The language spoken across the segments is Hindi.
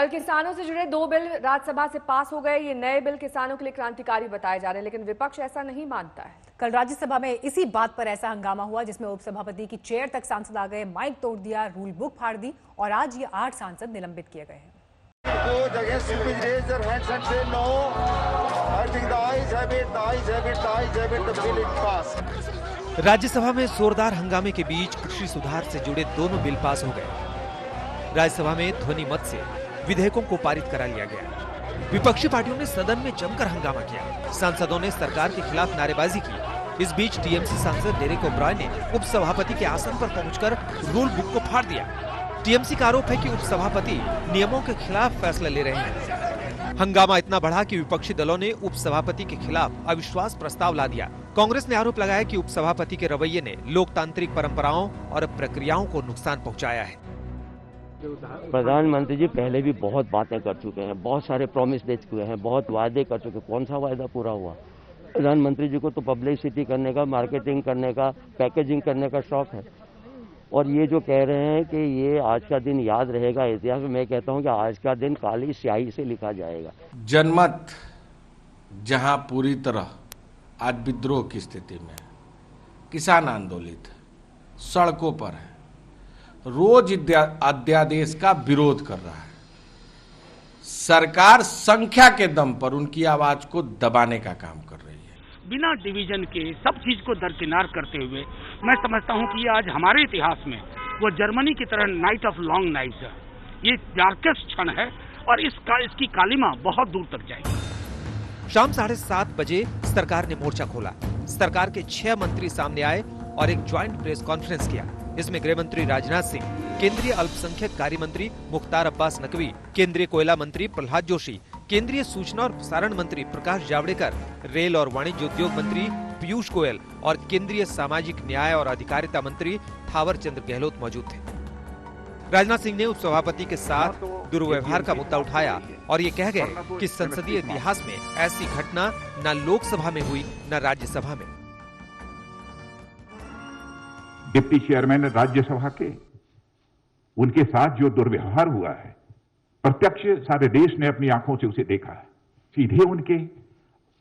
कल किसानों से जुड़े 2 बिल राज्यसभा से पास हो गए। ये नए बिल किसानों के लिए क्रांतिकारी बताए जा रहे हैं, लेकिन विपक्ष ऐसा नहीं मानता है। कल राज्यसभा में इसी बात पर ऐसा हंगामा हुआ जिसमें उपसभापति की चेयर तक सांसद आ गए, माइक तोड़ दिया, रूल बुक फाड़ दी और आज ये 8 सांसद निलंबित किए गए हैं। राज्यसभा में जोरदार हंगामे के बीच कृषि सुधार से जुड़े दोनों बिल पास हो गए। राज्यसभा में ध्वनि मत से विधेयकों को पारित करा लिया गया। विपक्षी पार्टियों ने सदन में जमकर हंगामा किया। सांसदों ने सरकार के खिलाफ नारेबाजी की। इस बीच टीएमसी सांसद डेरेक ओब्रायन ने उपसभापति के आसन पर पहुंचकर रूल बुक को फाड़ दिया। टीएमसी का आरोप है कि उपसभापति नियमों के खिलाफ फैसला ले रहे हैं। हंगामा इतना बढ़ा कि विपक्षी दलों ने उपसभापति के खिलाफ अविश्वास प्रस्ताव ला दिया। कांग्रेस ने आरोप लगाया कि उपसभापति के रवैये ने लोकतांत्रिक परंपराओं और प्रक्रियाओं को नुकसान पहुंचाया है। प्रधानमंत्री जी पहले भी बहुत बातें कर चुके हैं, बहुत सारे प्रॉमिस दे चुके हैं, बहुत वादे कर चुके हैं। कौन सा वायदा पूरा हुआ? प्रधानमंत्री जी को तो पब्लिसिटी करने का, मार्केटिंग करने का, पैकेजिंग करने का शौक है। और ये जो कह रहे हैं कि ये आज का दिन याद रहेगा इतिहास में, मैं कहता हूं कि आज का दिन काली स्याही से लिखा जाएगा। जनमत जहां पूरी तरह आज विद्रोह की स्थिति में, किसान आंदोलित है, सड़कों पर है, रोज अध्यादेश का विरोध कर रहा है। सरकार संख्या के दम पर उनकी आवाज को दबाने का काम कर रही है। बिना डिवीजन के सब चीज को दरकिनार करते हुए मैं समझता हूं कि ये आज हमारे इतिहास में वो जर्मनी की तरह नाइट ऑफ लॉन्ग नाइट्स है। ये डार्केस्ट क्षण है और इसकी कालिमा बहुत दूर तक जाएगी। शाम 7:30 बजे सरकार ने मोर्चा खोला। सरकार के 6 मंत्री सामने आए और एक ज्वाइंट प्रेस कॉन्फ्रेंस किया। इसमें गृह मंत्री राजनाथ सिंह, केंद्रीय अल्पसंख्यक कार्य मंत्री मुख्तार अब्बास नकवी, केंद्रीय कोयला मंत्री प्रहलाद जोशी, केंद्रीय सूचना और प्रसारण मंत्री प्रकाश जावड़ेकर, रेल और वाणिज्य उद्योग मंत्री पीयूष गोयल और केंद्रीय सामाजिक न्याय और अधिकारिता मंत्री थावर चंद गहलोत मौजूद थे। राजनाथ सिंह ने उपसभापति के साथ दुर्व्यवहार का मुद्दा उठाया और ये कह गए कि संसदीय इतिहास में ऐसी घटना न लोकसभा में हुई न राज्यसभा में। डिप्टी चेयरमैन राज्यसभा के, उनके साथ जो दुर्व्यवहार हुआ है, प्रत्यक्ष सारे देश ने अपनी आंखों से उसे देखा है। सीधे उनके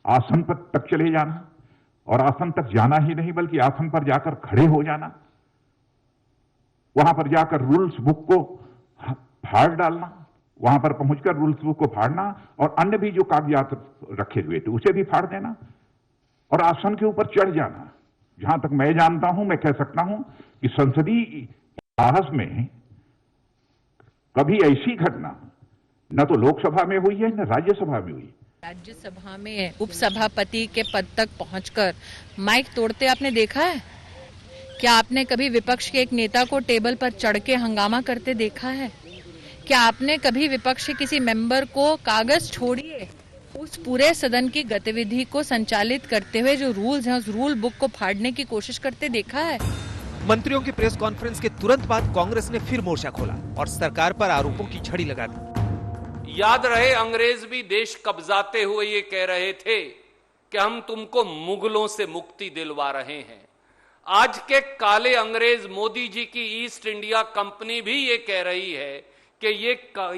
आसन पर तक चले जाना और आसन तक जाना ही नहीं बल्कि आसन पर जाकर खड़े हो जाना, वहां पर जाकर रूल्स बुक को फाड़ डालना, वहां पर पहुंचकर रूल्स बुक को फाड़ना और अन्य भी जो कागजात रखे हुए थे उसे भी फाड़ देना और आसन के ऊपर चढ़ जाना। जहां तक मैं जानता हूं, मैं कह सकता हूं कि संसदीय इतिहास में कभी ऐसी घटना न तो लोकसभा में हुई है न राज्यसभा में हुई। राज्यसभा में उपसभापति के पद तक पहुंचकर माइक तोड़ते आपने देखा है? क्या आपने कभी विपक्ष के एक नेता को टेबल पर चढ़ के हंगामा करते देखा है? क्या आपने कभी विपक्ष के किसी मेंबर को कागज छोड़िए उस पूरे सदन की गतिविधि को संचालित करते हुए जो रूल्स हैं उस रूल बुक को फाड़ने की कोशिश करते देखा है? मंत्रियों की प्रेस कॉन्फ्रेंस के तुरंत बाद कांग्रेस ने फिर मोर्चा खोला और सरकार पर आरोपों की छड़ी लगा दी। याद रहे, अंग्रेज भी देश कब्जाते हुए ये कह रहे थे कि हम तुमको मुगलों से मुक्ति दिलवा रहे हैं। आज के काले अंग्रेज मोदी जी की ईस्ट इंडिया कंपनी भी ये कह रही है कि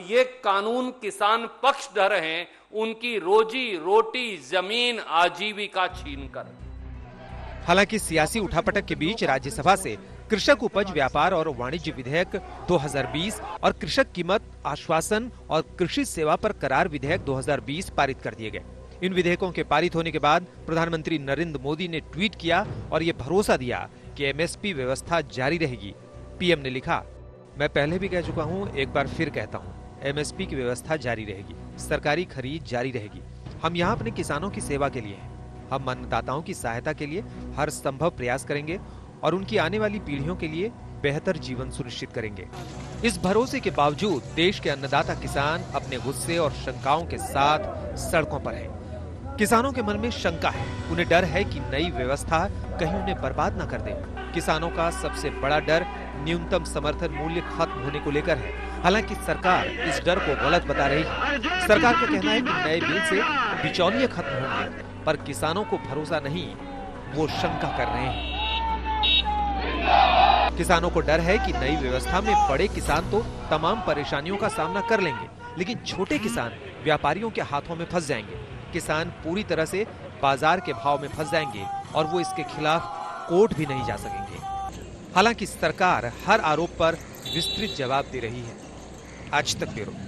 ये कानून किसान पक्षधर हैं, उनकी रोजी रोटी जमीन आजीविका छीनकर। हालांकि सियासी उठापटक के बीच राज्यसभा से कृषक उपज व्यापार और वाणिज्य विधेयक 2020 और कृषक कीमत आश्वासन और कृषि सेवा पर करार विधेयक 2020 पारित कर दिए गए। इन विधेयकों के पारित होने के बाद प्रधानमंत्री नरेंद्र मोदी ने ट्वीट किया और ये भरोसा दिया कि एमएसपी व्यवस्था जारी रहेगी। पीएम ने लिखा, मैं पहले भी कह चुका हूं, एक बार फिर कहता हूं, एमएसपी की व्यवस्था जारी रहेगी, सरकारी खरीद जारी रहेगी। हम यहाँ अपने किसानों की सेवा के लिए हैं। हम अन्नदाताओं की सहायता के लिए हर संभव प्रयास करेंगे और उनकी आने वाली पीढ़ियों के लिए बेहतर जीवन सुनिश्चित करेंगे। इस भरोसे के बावजूद देश के अन्नदाता किसान अपने गुस्से और शंकाओं के साथ सड़कों पर हैं। किसानों के मन में शंका है, उन्हें डर है कि नई व्यवस्था कहीं उन्हें बर्बाद न कर दे। किसानों का सबसे बड़ा डर न्यूनतम समर्थन मूल्य खत्म होने को लेकर है। हालांकि सरकार इस डर को गलत बता रही है। सरकार का कहना है कि नए बिल से बिचौलिए खत्म होंगे, पर किसानों को भरोसा नहीं, वो शंका कर रहे हैं। किसानों को डर है कि नई व्यवस्था में बड़े किसान तो तमाम परेशानियों का सामना कर लेंगे, लेकिन छोटे किसान व्यापारियों के हाथों में फंस जाएंगे। किसान पूरी तरह से बाजार के भाव में फंस जाएंगे और वो इसके खिलाफ कोर्ट भी नहीं जा सकेंगे। हालांकि सरकार हर आरोप पर विस्तृत जवाब दे रही है। आज तक ब्यूरो।